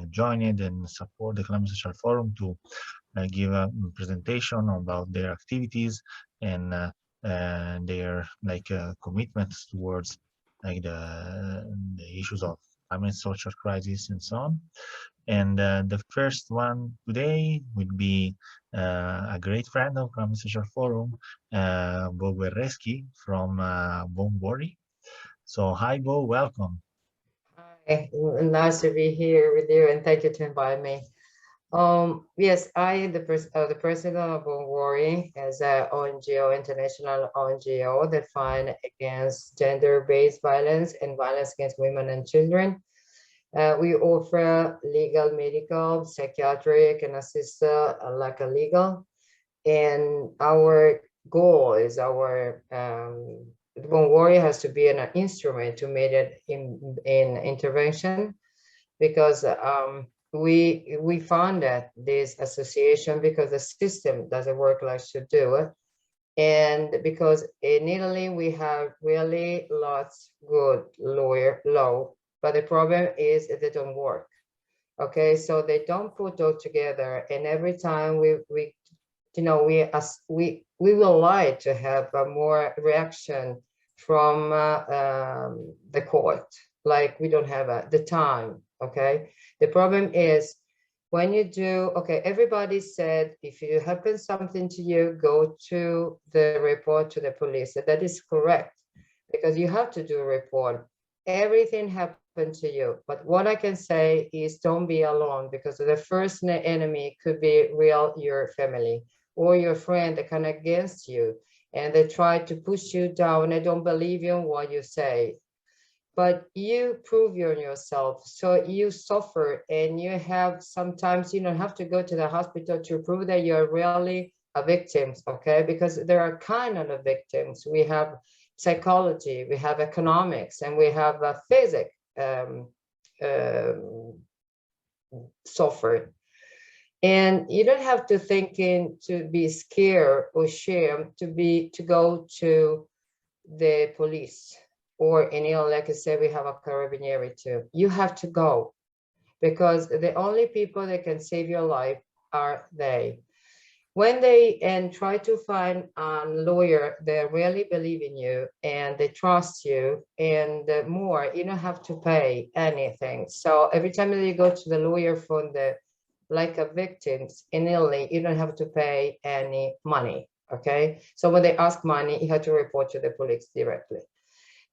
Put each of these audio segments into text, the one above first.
joined and support the Climate Social Forum to give a presentation about their activities and their commitments towards the issues of climate social crisis and so on. And the first one today would be a great friend of Climate Social Forum, Bo Guerreschi from Bont't. So hi Bo, welcome. Hi, nice to be here with you, and thank you to invite me. Yes, I am the president of Bont't as a NGO, international NGO that fight against gender-based violence and violence against women and children. We offer legal, medical, psychiatric, and assist like a legal. And our goal is Bont't has to be an instrument to make it in intervention because we found that this association because the system doesn't work like should do it, and because in Italy we have really lots good law, but the problem is they don't work. Okay, so they don't put all together, and every time we you know we will like to have a more reaction from the court, like we don't have the time. Okay, the problem is when you do, okay, everybody said if you happen something to you, go to the report to the police. And that is correct, because you have to do a report. Everything happened to you. But what I can say is don't be alone, because the first enemy could be real your family or your friend that come against you and they try to push you down. They don't believe you in what you say, but you prove yourself, so you suffer, and you have sometimes you don't have to go to the hospital to prove that you're really a victim. Okay, because there are kind of victims. We have psychology, we have economics, and we have physics um, suffered. And you don't have to thinking to be scared or shame to go to the police, or any, like I said, we have a carabinieri too. You have to go, because the only people that can save your life are they. When they and try to find a lawyer that really believe in you and they trust you, and more, you don't have to pay anything. So every time that you go to the lawyer for the like a victims in Italy, you don't have to pay any money. Okay, so when they ask money, you have to report to the police directly.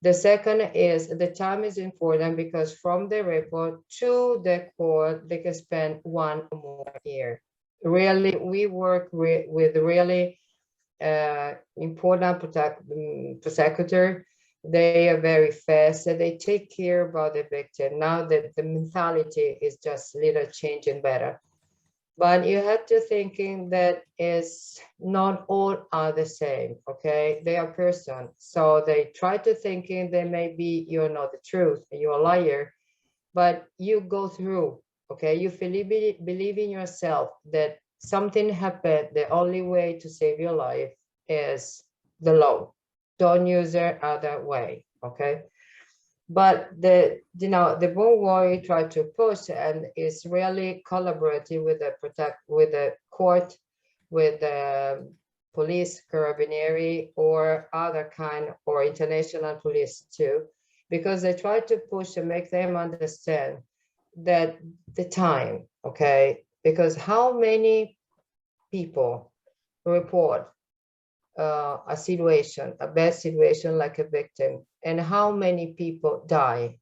The second is the time is important, because from the report to the court, they can spend 1 more year. Really, we work with really important prosecutor. They are very fast, and they take care about the victim. Now that the mentality is just little changing better. But you have to thinking that is not all are the same. Okay, they are person, so they try to thinking they may be you know the truth, you're a liar, but you go through. Okay, you believe in yourself that something happened. The only way to save your life is the law. Don't use the other way. Okay, but the Bont't try to push and is really collaborating with the court, with the police, carabinieri, or other kind, or international police too, because they try to push and make them understand that the time. Okay, because how many people report a situation, a bad situation, like a victim, and how many people die,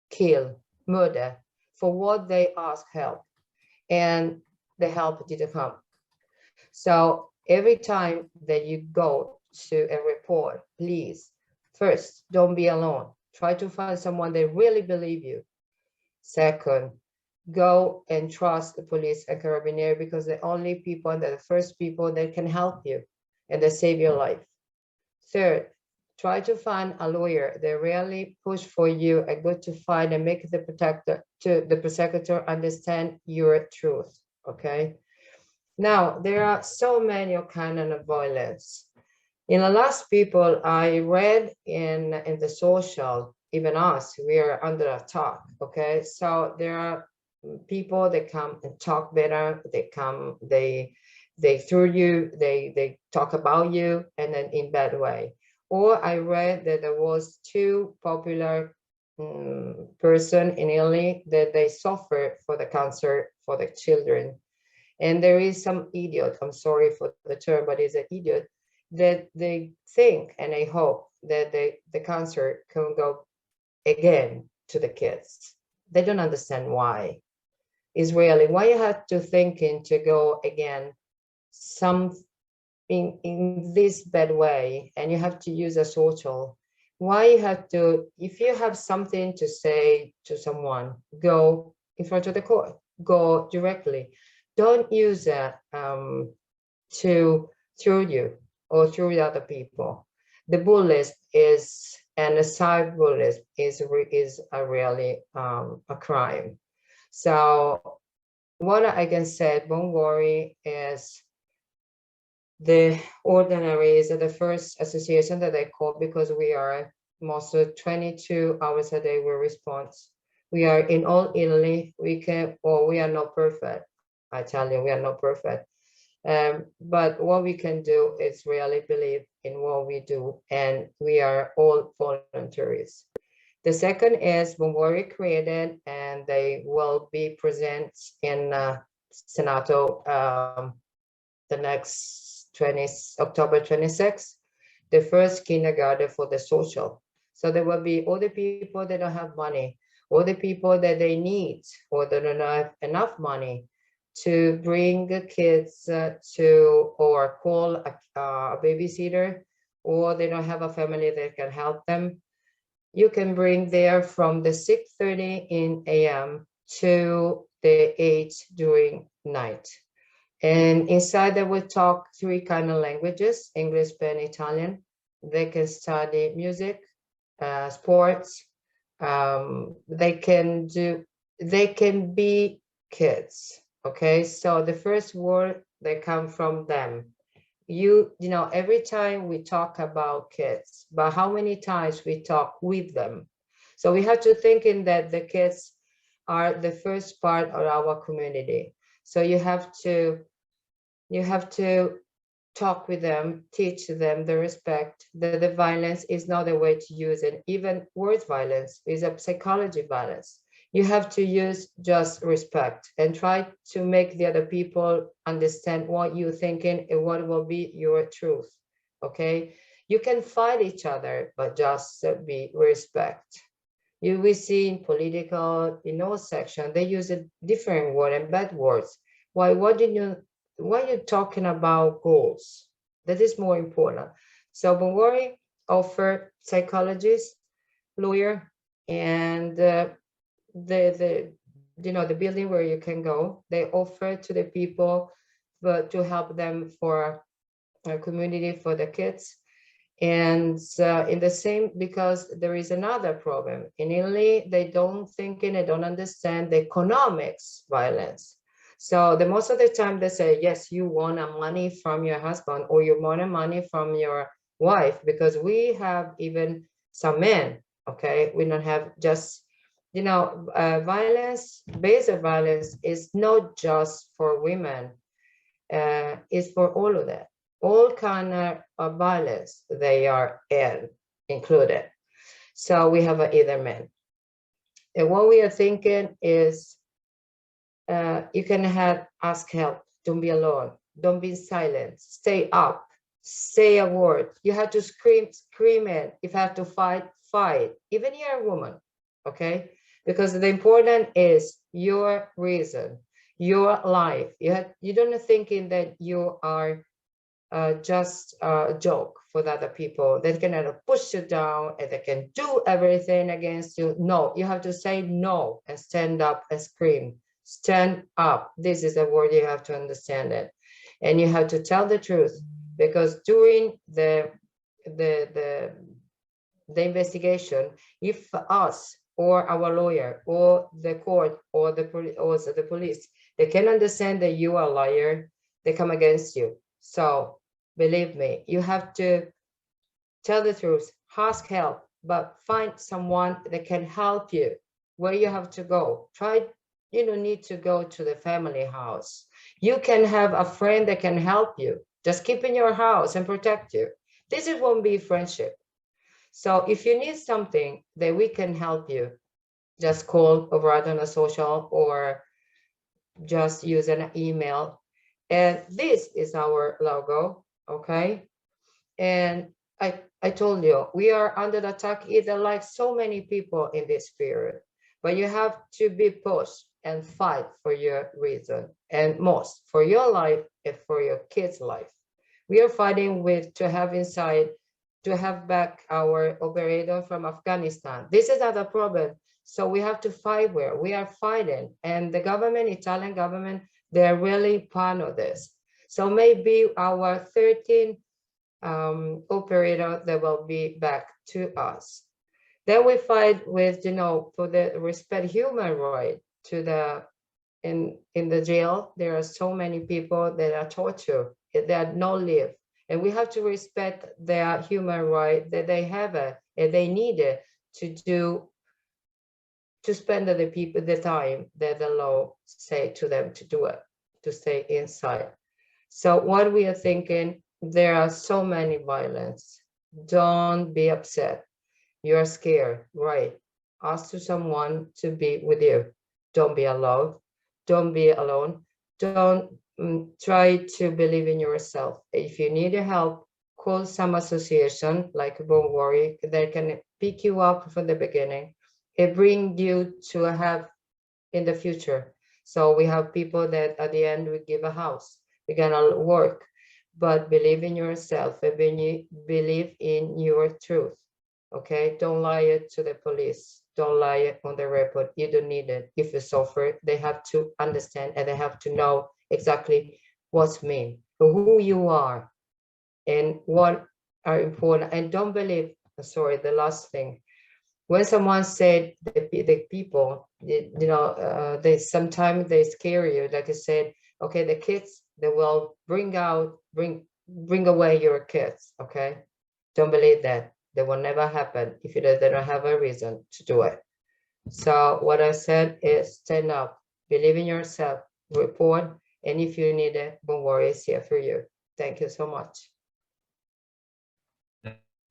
kill, murder for what they ask help, and the help didn't come. So every time that you go to a report, please, first, don't be alone. Try to find someone that really believe you. Second, go and trust the police and carabinieri, because the only people, they're the first people that can help you and they save your life. Third, try to find a lawyer that really push for you and go to find and make the prosecutor understand your truth. Okay. Now there are so many kind of violence. In the last people I read in the social, even us, we are under attack. Okay, so there are people that come and talk better. They come, they through you, they talk about you, and then in bad way. Or I read that there was two popular person in Italy that they suffer for the cancer for the children. And there is some idiot, I'm sorry for the term, but he's an idiot, that they think and they hope that the cancer can go again to the kids. They don't understand why. Is really why you have to thinking to go again some in this bad way, and you have to use a social. Why you have to, if you have something to say to someone, go in front of the court, go directly. Don't use that to through you or through other people. The bullies is, and the side bullies is a really a crime. So what I can say, don't worry, is the ordinary is the first association that I call, because we are most of 22 hours a day we respond. We are in all Italy. We can, or we are not perfect. I tell you, we are not perfect. But what we can do is really believe in what we do, and we are all volunteers. The second is Bont't created, and they will be present in Senato the next October 26th, the first kindergarten for the social. So there will be all the people that don't have money, all the people that they need or they don't have enough money to bring the kids to, or call a babysitter, or they don't have a family that can help them. You can bring there from the 6:30 in AM to the 8 during night. And inside they will talk three kind of languages, English, Spanish, Italian. They can study music, sports. They can be kids. Okay, so the first word they come from them. You know, every time we talk about kids, but how many times we talk with them? So we have to think in that the kids are the first part of our community. So you have to talk with them, teach them the respect, that the violence is not a way to use it. Even word violence is a psychology violence. You have to use just respect and try to make the other people understand what you're thinking and what will be your truth. Okay, you can fight each other, but just be respect. You will see in political, in all section, they use a different word and bad words. Why are you talking about goals? That is more important. So Bont't offer psychologist, lawyer, and the the building where you can go. They offer to the people, but to help them for a community for the kids. And in the same, because there is another problem in Italy, they don't think and they don't understand the economics violence. So the most of the time they say, yes, you want money from your husband, or you want money from your wife, because we have even some men, okay? We don't have just, violence, basic violence is not just for women, it's for all of that. All kind of violence, they are included. So we have either men. And what we are thinking is, you can ask help. Don't be alone. Don't be silent. Stay up. Say a word. You have to scream it. If you have to fight, fight. Even you're a woman, okay? Because the important is your reason, your life. You don't thinking that you are just a joke for the other people that can push you down and they can do everything against you. No, you have to say no and stand up and scream. Stand up. This is a word, you have to understand it. And you have to tell the truth, because during the investigation, if us or our lawyer or the court or also the police, they can understand that you are a liar, they come against you. So believe me, you have to tell the truth, ask help, but find someone that can help you where you have to go. Try, you don't need to go to the family house. You can have a friend that can help you. Just keep in your house and protect you. This is won't be friendship. So if you need something that we can help you, just call or write on a social or just use an email. And this is our logo, okay? And I told you, we are under attack either like so many people in this period, but you have to be pushed and fight for your reason and most for your life and for your kids' life. We are fighting with to have inside, to have back our operator from Afghanistan. This is not a problem. So we have to fight where we are fighting. And the government, Italian government, they're really part of this. So maybe our 13 operator that will be back to us. Then we fight with, for the respect human right to the in the jail. There are so many people that are tortured, that no live, and we have to respect their human right that they have it and they need it to spend the time that the law say to them to do it, to stay inside. So what we are thinking, there are so many violence. Don't be upset. You're scared, right? Ask to someone to be with you. Don't be alone. Don't be alone. Don't try to believe in yourself. If you need help, call some association like Don't Worry. They can pick you up from the beginning and bring you to have in the future. So we have people that at the end we give a house. We're gonna work, but believe in yourself and believe in your truth. Okay, don't lie it to the police. Don't lie it on the report. You don't need it. If you suffer, they have to understand and they have to know exactly what's mean, who you are, and what are important. And don't believe. Sorry, the last thing. When someone said the people, they sometimes they scare you. Like I said, okay, the kids they will bring away your kids. Okay, don't believe that. That will never happen if they don't have a reason to do it. So what I said is stand up, believe in yourself, report, and if you need it, don't worry, it's here for you. Thank you so much.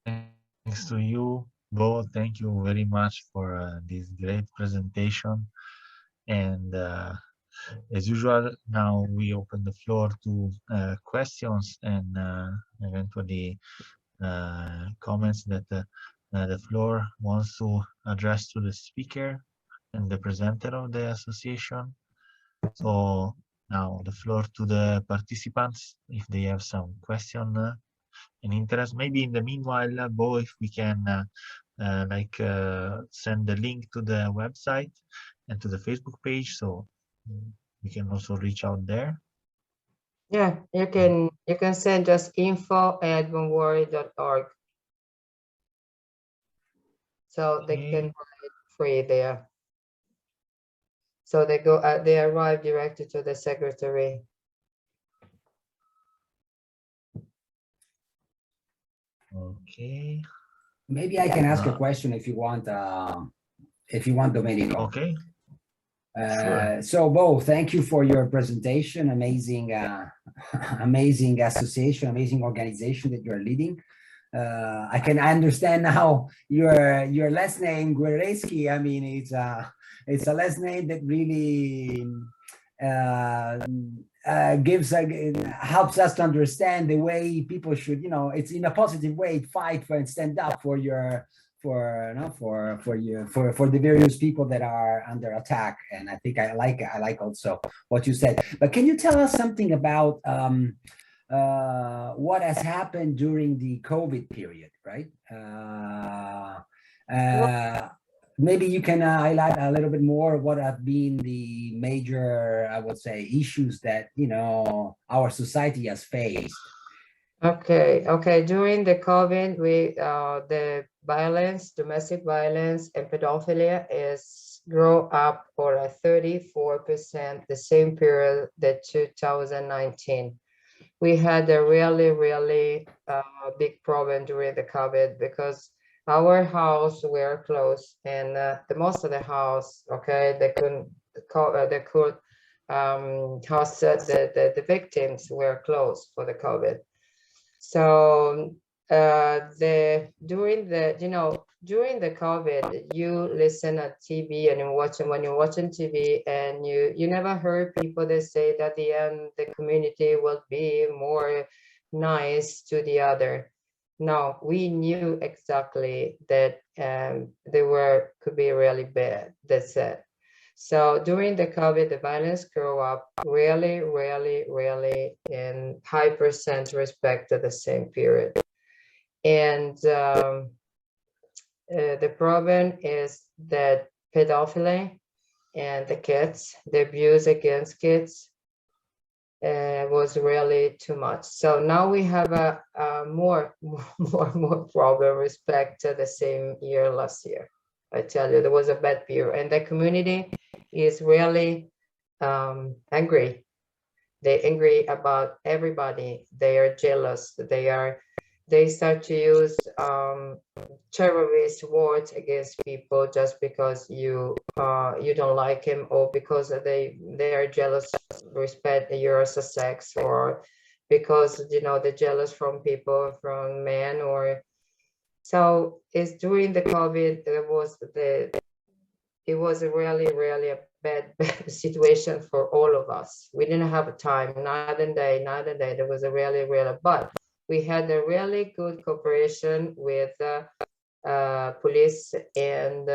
Thanks to you, Bo. Thank you very much for this great presentation. And as usual, now we open the floor to questions and eventually comments that the floor wants to address to the speaker and the presenter of the association. So now the floor to the participants if they have some question and interest. Maybe in the meanwhile, Bo, if we can send the link to the website and to the Facebook page, so we can also reach out there. Yeah, you can send us info@bonworry.org. So they can write free there. So they arrive directly to the secretary. Okay. Maybe I can ask a question if you want, Domenico. Okay. So Bo, thank you for your presentation. Amazing, amazing association, amazing organization that you're leading. I understand now your last name Guerreschi. I mean, it's a last name that really helps us to understand the way people should, it's in a positive way, fight for and stand up for your for the various people that are under attack. And I think I like also what you said. But can you tell us something about what has happened during the COVID period, right? Maybe you can highlight a little bit more what have been the major, I would say, issues that our society has faced. Okay. During the COVID, the violence, domestic violence, and pedophilia is grow up for a 34% the same period that 2019. We had a really big problem during the COVID because our house were closed and the most of the house, okay, they couldn't the victims were closed for the COVID. So during the COVID, you listen at TV and when you're watching TV, and you never heard people that say that the end the community will be more nice to the other. No, we knew exactly that they could be really bad. That's it. So during the COVID, the violence grew up really, really, really in high percent respect to the same period. And the problem is that pedophilia and the kids, the abuse against kids was really too much. So now we have a more problem respect to the same year last year. I tell you, there was a bad period, and the community is really angry. They're angry about everybody. They are jealous. They start to use terrorist words against people just because you don't like him, or because they are jealous respect your sex, or because they're jealous from people, from men, or so. It's during the COVID, it was a really a bad situation for all of us. We didn't have time, night and day. There was a really but we had a really good cooperation with police and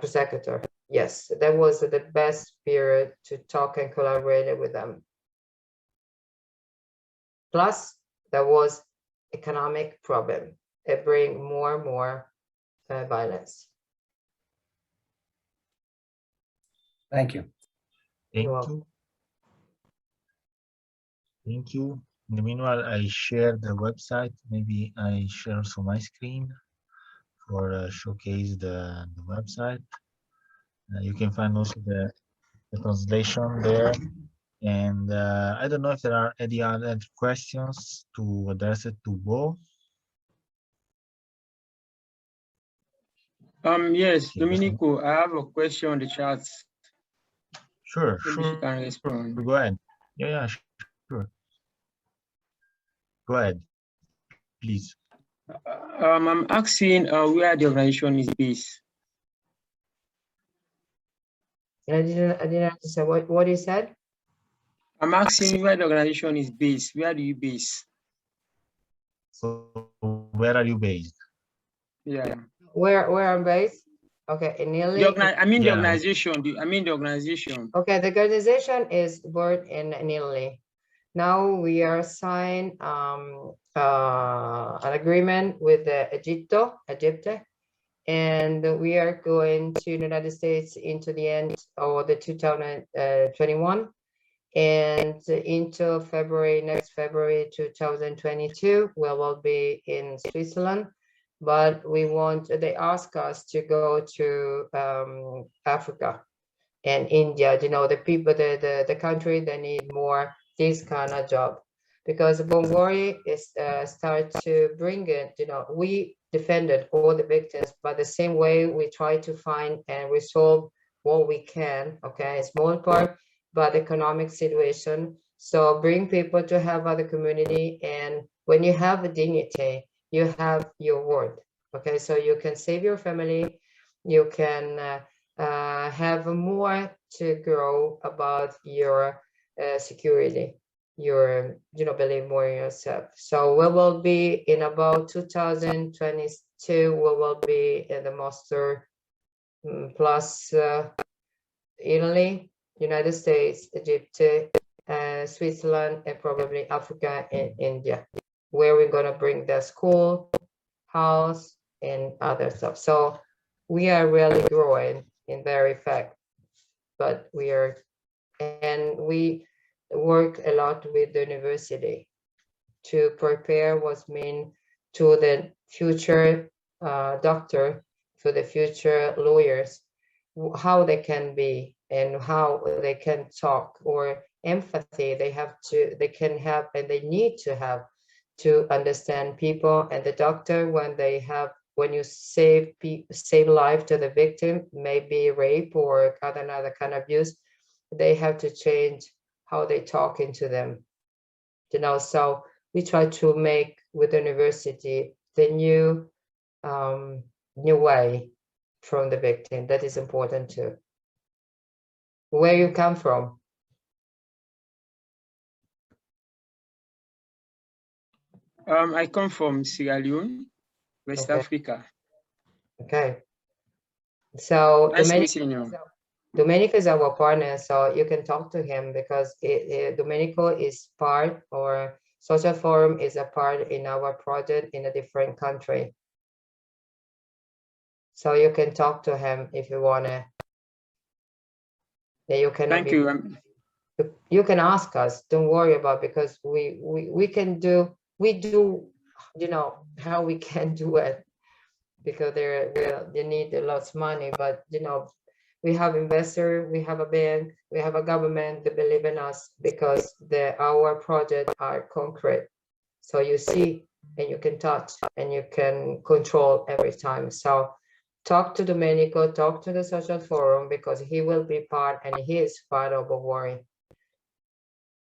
prosecutor. Yes, that was the best period to talk and collaborate with them. Plus, there was economic problem. It bring more and more violence. Thank you. Thank you. Thank you. In the meanwhile, I share the website. Maybe I share also my screen for showcase the website. You can find also the translation there. And I don't know if there are any other questions to address it to Bo. Yes, Domenico, I have a question on the chat. Sure, Maybe sure. you can respond. Go ahead. Yeah, sure. Go ahead, please. I'm asking where the organization is based. I didn't understand what you said. I'm asking where the organization is based. Where do you base? So where are you based? Yeah. Where I'm based? Okay, in Italy. The organization. I mean the organization. Okay, the organization is born in Italy. Now we are signed an agreement with Egypt, and we are going to the United States into the end of the 2021, and into next February 2022, we will be in Switzerland. But they ask us to go to Africa and India, the people, the country that need more this kind of job, because Bongori is start to bring it. We defended all the victims, but the same way we try to find and resolve what we can. Okay, small part, but economic situation. So bring people to have other community, and when you have a dignity, you have your word. Okay, so you can save your family, you can have more to grow about your security, your believe more in yourself. So we will be in about 2022, we will be in the master plus Italy, United States, Egypt, Switzerland, and probably Africa and India, where we're going to bring the school, house, and other stuff. So we are really growing in very fact, but we work a lot with the university to prepare what's mean to the future doctor, to the future lawyers, how they can be and how they can talk, or empathy they can have and they need to have to understand people and the doctor when they have when you save life to the victim, maybe rape or another kind of abuse, they have to change how they talking to them. So we try to make with the university the new way from the victim. That is important too. Where you come from? I come from Sierra Leone, West Okay. Africa. Okay. So Nice meeting you. Domenico is our partner, so you can talk to him because Domenico is part, or Social Forum is a part in our project in a different country. So you can talk to him if you wanna. Yeah, you can. Thank you. You can ask us. Don't worry about, because we can do. We do. How we can do it, because they need a lot of money, but we have investor, we have a bank, we have a government that believe in us, because our projects are concrete. So you see, and you can touch, and you can control every time. So talk to Domenico, talk to the Social Forum, because he will be part, and he is part of a worry.